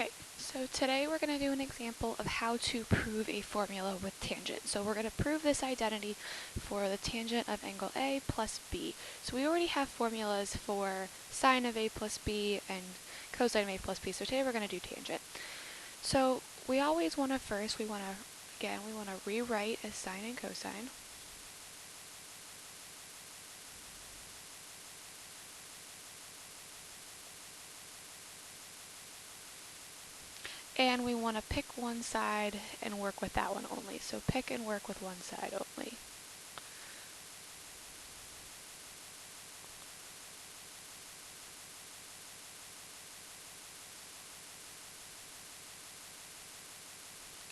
Okay, so today we're going to do an example of how to prove a formula with tangent. So we're going to prove this identity for the tangent of angle A plus B. So we already have formulas for sine of A plus B and cosine of A plus B. So today we're going to do tangent. So we always want to first, we want to rewrite as sine and cosine. And we want to pick one side and work with that one only. So pick and work with one side only.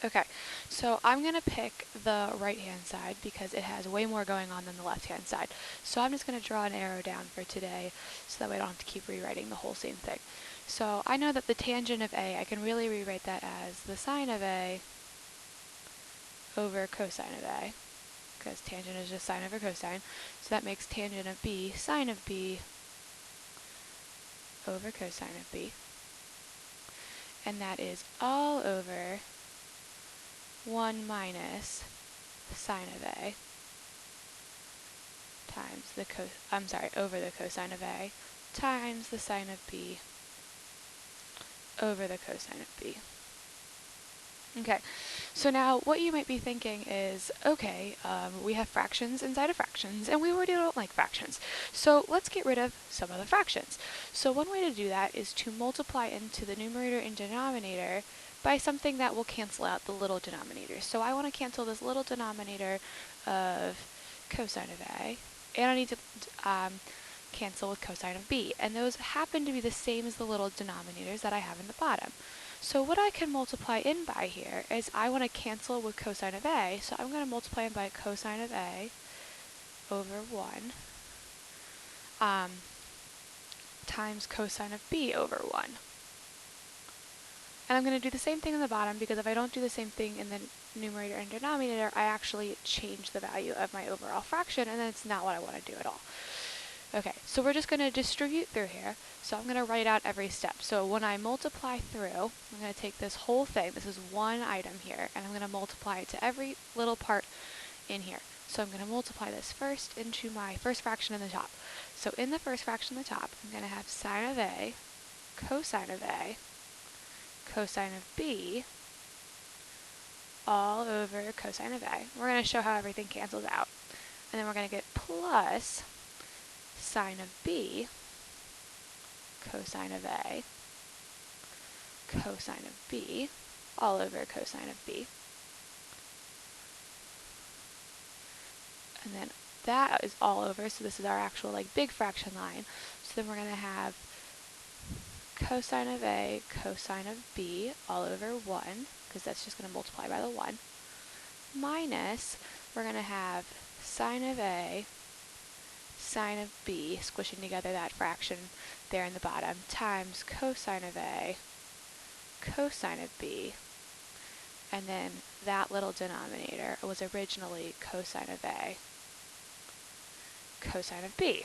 Okay, so I'm going to pick the right-hand side because it has way more going on than the left-hand side. So I'm just going to draw an arrow down for today so that way I don't have to keep rewriting the whole same thing. So I know that the tangent of A, I can really rewrite that as the sine of A over cosine of A, because tangent is just sine over cosine. So that makes tangent of B sine of B over cosine of B. And that is all over 1 minus sine of A times the over the cosine of A times the sine of B over the cosine of B. Okay, so now what you might be thinking is, okay, we have fractions inside of fractions, and we already don't like fractions. So let's get rid of some of the fractions. So one way to do that is to multiply into the numerator and denominator by something that will cancel out the little denominators. So I want to cancel this little denominator of cosine of A, and I need to cancel with cosine of B. And those happen to be the same as the little denominators that I have in the bottom. So what I can multiply in by here is I want to cancel with cosine of A, so I'm going to multiply in by cosine of A over 1 times cosine of B over 1. And I'm going to do the same thing in the bottom, because if I don't do the same thing in the numerator and denominator, I actually change the value of my overall fraction, and then it's not what I want to do at all. Okay, so we're just going to distribute through here. So I'm going to write out every step. So when I multiply through, I'm going to take this whole thing, this is one item here, and I'm going to multiply it to every little part in here. So I'm going to multiply this first into my first fraction in the top. So in the first fraction in the top, I'm going to have sine of A, cosine of A, cosine of B, all over cosine of A. We're going to show how everything cancels out. And then we're going to get plus sine of B, cosine of A, cosine of B, all over cosine of B. And then that is all over, so this is our actual big fraction line. So then we're going to have cosine of A, cosine of B, all over 1, because that's just going to multiply by the 1, minus, we're going to have sine of A, sine of B, squishing together that fraction there in the bottom, times cosine of A, cosine of B, and then that little denominator was originally cosine of A, cosine of B.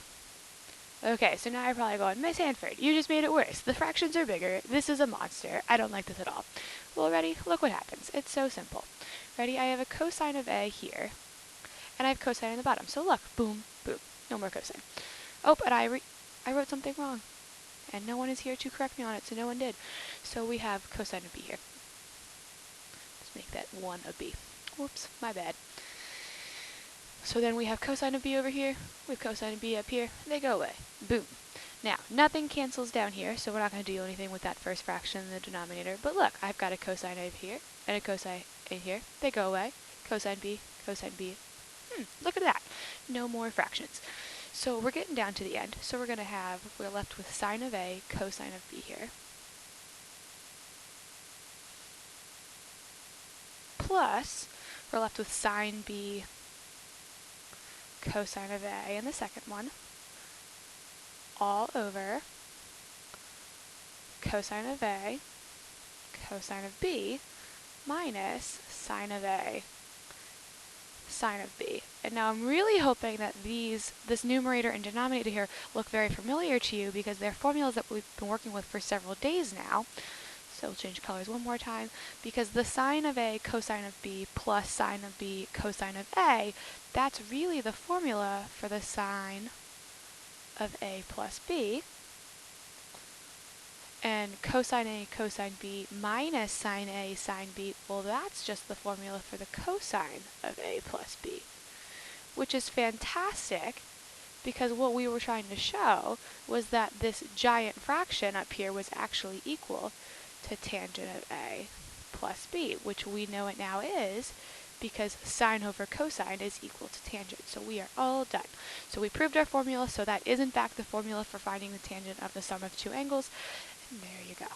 Okay, so now you're probably going, Miss Hanford, you just made it worse. The fractions are bigger. This is a monster. I don't like this at all. Well, ready? Look what happens. It's so simple. Ready? I have a cosine of A here, and I have cosine in the bottom. So look, boom, boom. No more cosine. Oh, but I wrote something wrong, and no one is here to correct me on it, so no one did. So we have cosine of B here. Let's make that 1 of B. Whoops, my bad. So then we have cosine of B over here, we have cosine of B up here, they go away. Boom. Now, nothing cancels down here, so we're not going to do anything with that first fraction in the denominator, but look, I've got a cosine over here, and a cosine in here, they go away. Cosine B, look at that. No more fractions. So we're getting down to the end, so we're left with sine of A, cosine of B here. Plus, we're left with sine B, cosine of A in the second one, all over cosine of A, cosine of B, minus sine of A, sine of B. And now I'm really hoping that this numerator and denominator here look very familiar to you, because they're formulas that we've been working with for several days now. So we'll change colors one more time, because the sine of A cosine of B plus sine of B cosine of A, that's really the formula for the sine of A plus B. And cosine A cosine B minus sine A sine B, well, that's just the formula for the cosine of A plus B, which is fantastic, because what we were trying to show was that this giant fraction up here was actually equal to tangent of A plus B, which we know it now is, because sine over cosine is equal to tangent. So we are all done. So we proved our formula, so that is in fact the formula for finding the tangent of the sum of two angles, and there you go.